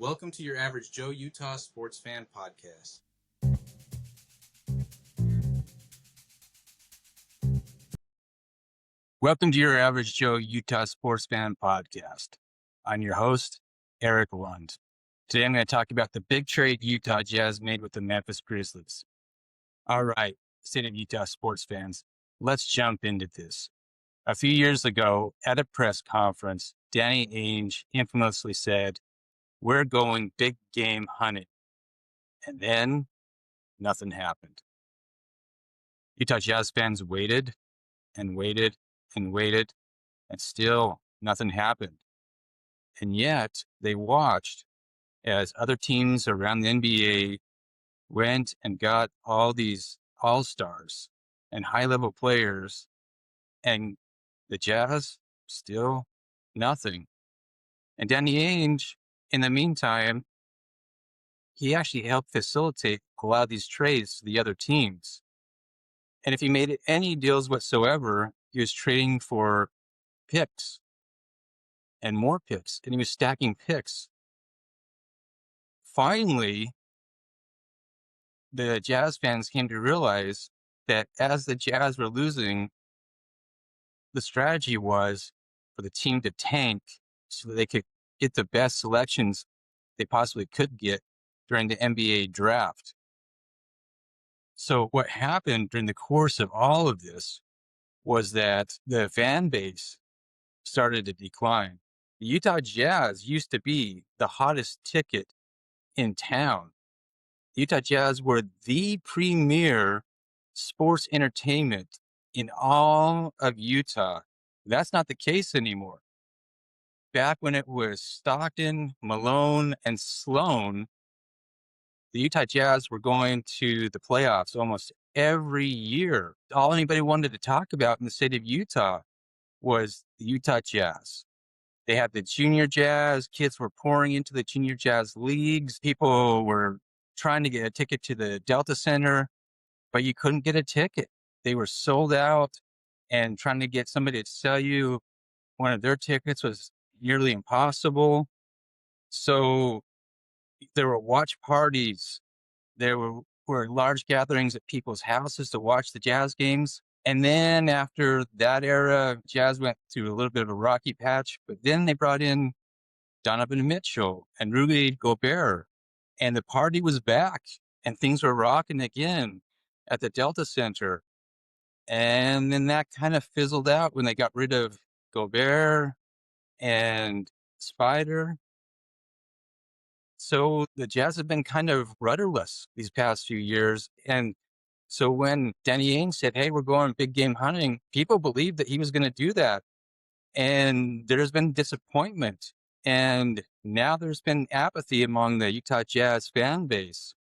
Welcome to your Average Joe Utah Sports Fan Podcast. Welcome to your Average Joe Utah Sports Fan Podcast. I'm your host, Eric Lund. Today I'm going to talk about the big trade Utah Jazz made with the Memphis Grizzlies. All right, State of Utah sports fans, let's jump into this. A few years ago at a press conference, Danny Ainge infamously said, "We're going big game hunting." And then nothing happened. Utah Jazz fans waited and waited and waited, and still nothing happened. And yet they watched as other teams around the NBA went and got all these all-stars and high-level players, and the Jazz, still nothing. And Danny Ainge, in the meantime, he actually helped facilitate a lot of these trades to the other teams. And if he made any deals whatsoever, he was trading for picks and more picks, and he was stacking picks. Finally, the Jazz fans came to realize that as the Jazz were losing, the strategy was for the team to tank so that they could get the best selections they possibly could get during the NBA draft. So what happened during the course of all of this was that the fan base started to decline. The Utah Jazz used to be the hottest ticket in town. The Utah Jazz were the premier sports entertainment in all of Utah. That's not the case anymore. Back when it was Stockton, Malone, and Sloan, the Utah Jazz were going to the playoffs almost every year. All anybody wanted to talk about in the state of Utah was the Utah Jazz. They had the junior Jazz. Kids were pouring into the junior Jazz leagues. People were trying to get a ticket to the Delta Center, but you couldn't get a ticket. They were sold out, and trying to get somebody to sell you one of their tickets was nearly impossible. So there were watch parties. There were large gatherings at people's houses to watch the Jazz games. And then after that era, Jazz went through a little bit of a rocky patch, but then they brought in Donovan Mitchell and Rudy Gobert, and the party was back, and things were rocking again at the Delta Center. And then that kind of fizzled out when they got rid of Gobert and Spider. So the Jazz have been kind of rudderless these past few years. And so when Danny Ainge said, "Hey, we're going big game hunting," people believed that he was going to do that. And there's been disappointment. And now there's been apathy among the Utah Jazz fan base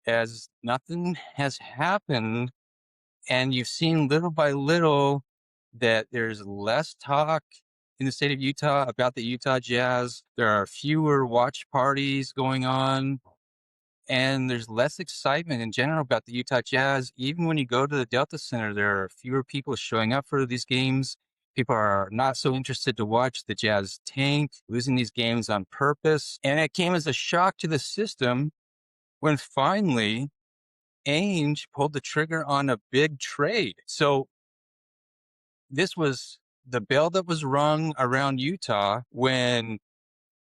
as nothing has happened. And you've seen little by little that there's less talk in the state of Utah about the Utah Jazz. There are fewer watch parties going on, and there's less excitement in general about the Utah Jazz. Even when you go to the Delta Center, there are fewer people showing up for these games. People are not so interested to watch the Jazz tank, losing these games on purpose. And it came as a shock to the system when finally Ainge pulled the trigger on a big trade. So this was the bell that was rung around Utah when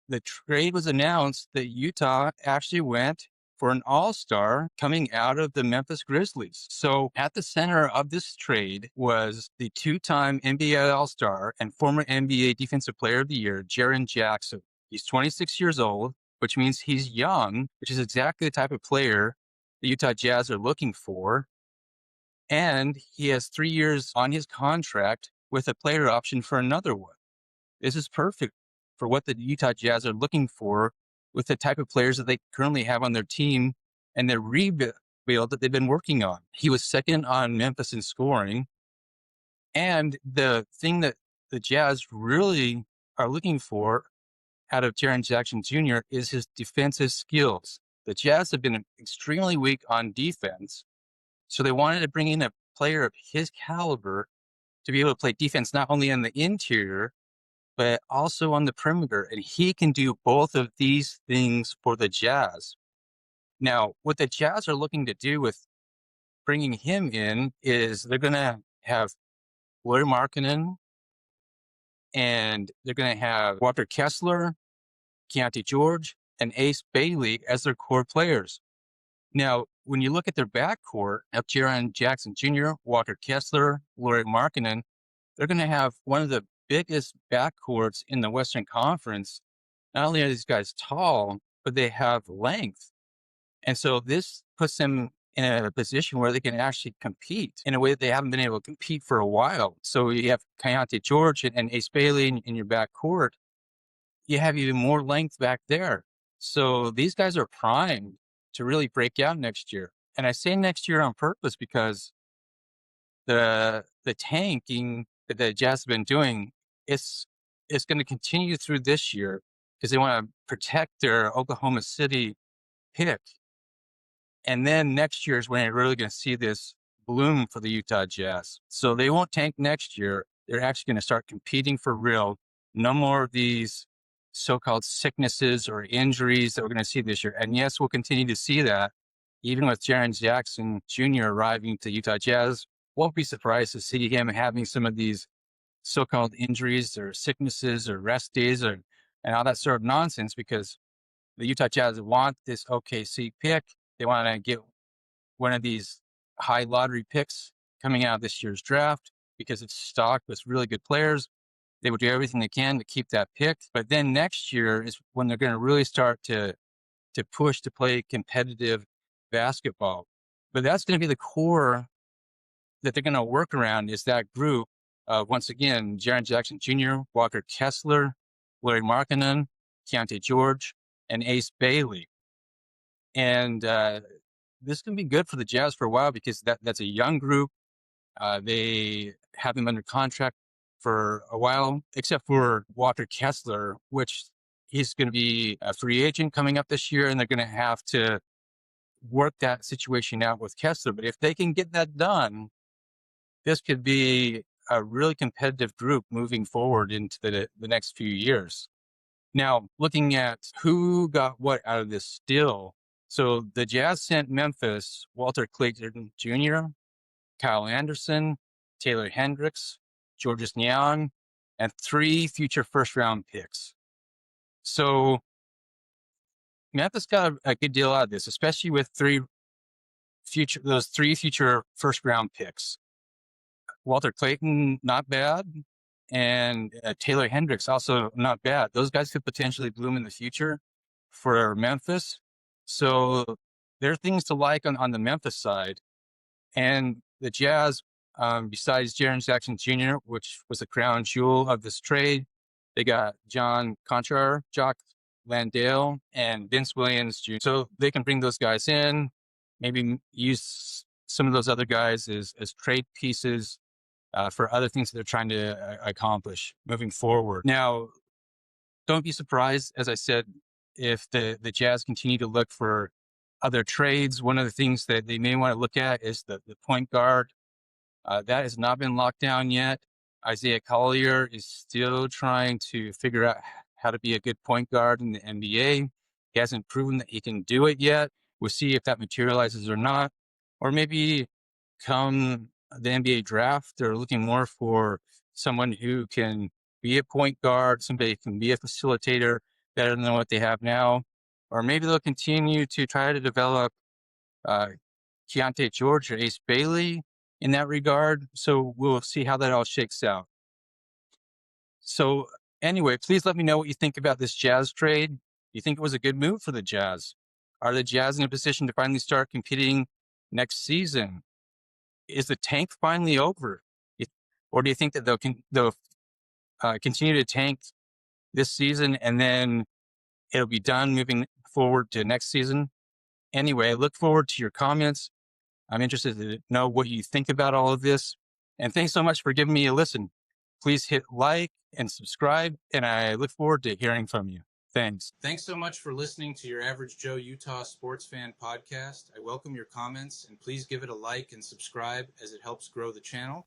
the trade was announced that Utah actually went for an all-star coming out of the Memphis Grizzlies. So at the center of this trade was the two-time NBA all-star and former NBA Defensive Player of the Year, Jaren Jackson. He's 26 years old, which means he's young, which is exactly the type of player the Utah Jazz are looking for. And he has 3 years on his contract with a player option for another one. This is perfect for what the Utah Jazz are looking for with the type of players that they currently have on their team and their rebuild that they've been working on. He was second on Memphis in scoring. And the thing that the Jazz really are looking for out of Jaren Jackson Jr. is his defensive skills. The Jazz have been extremely weak on defense, so they wanted to bring in a player of his caliber to be able to play defense not only in the interior, but also on the perimeter. And he can do both of these things for the Jazz. Now, what the Jazz are looking to do with bringing him in is they're going to have Lauri Markkanen, and they're going to have Walker Kessler, Keontae George, and Ace Bailey as their core players. Now, when you look at their backcourt of Jaren Jackson Jr., Walker Kessler, Lauri Markkanen, they're going to have one of the biggest backcourts in the Western Conference. Not only are these guys tall, but they have length. And so this puts them in a position where they can actually compete in a way that they haven't been able to compete for a while. So you have Keontae George and Ace Bailey in your backcourt. You have even more length back there. So these guys are primed to really break out next year. And I say next year on purpose because the tanking that the Jazz have been doing is going to continue through this year because they want to protect their Oklahoma City pick. And then next year is when you're really going to see this bloom for the Utah Jazz. So they won't tank next year. They're actually going to start competing for real. No more of these so-called sicknesses or injuries that we're going to see this year. And yes, we'll continue to see that. Even with Jaren Jackson Jr. arriving to Utah Jazz, won't be surprised to see him having some of these so-called injuries or sicknesses or rest days and all that sort of nonsense, because the Utah Jazz want this OKC pick. They want to get one of these high lottery picks coming out of this year's draft because it's stocked with really good players. They would do everything they can to keep that pick. But then next year is when they're going to really start to push to play competitive basketball. But that's going to be the core that they're going to work around, is that group of, once again, Jaren Jackson Jr., Walker Kessler, Lauri Markkanen, Keontae George, and Ace Bailey. And this can be good for the Jazz for a while because that's a young group. They have them under contract for a while, except for Walker Kessler, which he's going to be a free agent coming up this year, and they're going to have to work that situation out with Kessler. But if they can get that done, this could be a really competitive group moving forward into the next few years. Now, looking at who got what out of this deal. So the Jazz sent Memphis Walter Clayton Jr., Kyle Anderson, Taylor Hendricks, Georges Niang, and 3 future first-round picks. So Memphis got a good deal out of this, especially with those 3 future first-round picks. Walter Clayton, not bad. And Taylor Hendricks, also not bad. Those guys could potentially bloom in the future for Memphis. So there are things to like on the Memphis side. And the Jazz, besides Jaren Jackson Jr., which was the crown jewel of this trade, they got John Conchar, Jock Landale, and Vince Williams Jr. So they can bring those guys in, maybe use some of those other guys as trade pieces for other things that they're trying to accomplish moving forward. Now, don't be surprised, as I said, if the Jazz continue to look for other trades. One of the things that they may want to look at is the point guard. That has not been locked down yet. Isaiah Collier is still trying to figure out how to be a good point guard in the NBA. He hasn't proven that he can do it yet. We'll see if that materializes or not. Or maybe come the NBA draft, they're looking more for someone who can be a point guard, somebody who can be a facilitator better than what they have now. Or maybe they'll continue to try to develop Keontae George or Ace Bailey in that regard. So we'll see how that all shakes out. So anyway, please let me know what you think about this Jazz trade. You think it was a good move for the Jazz? Are the Jazz in a position to finally start competing next season? Is the tank finally over? Or do you think that they'll continue to tank this season and then it'll be done moving forward to next season? Anyway, I look forward to your comments. I'm interested to know what you think about all of this. And thanks so much for giving me a listen. Please hit like and subscribe, and I look forward to hearing from you. Thanks. Thanks so much for listening to your Average Joe Utah Sports Fan podcast. I welcome your comments, and please give it a like and subscribe as it helps grow the channel.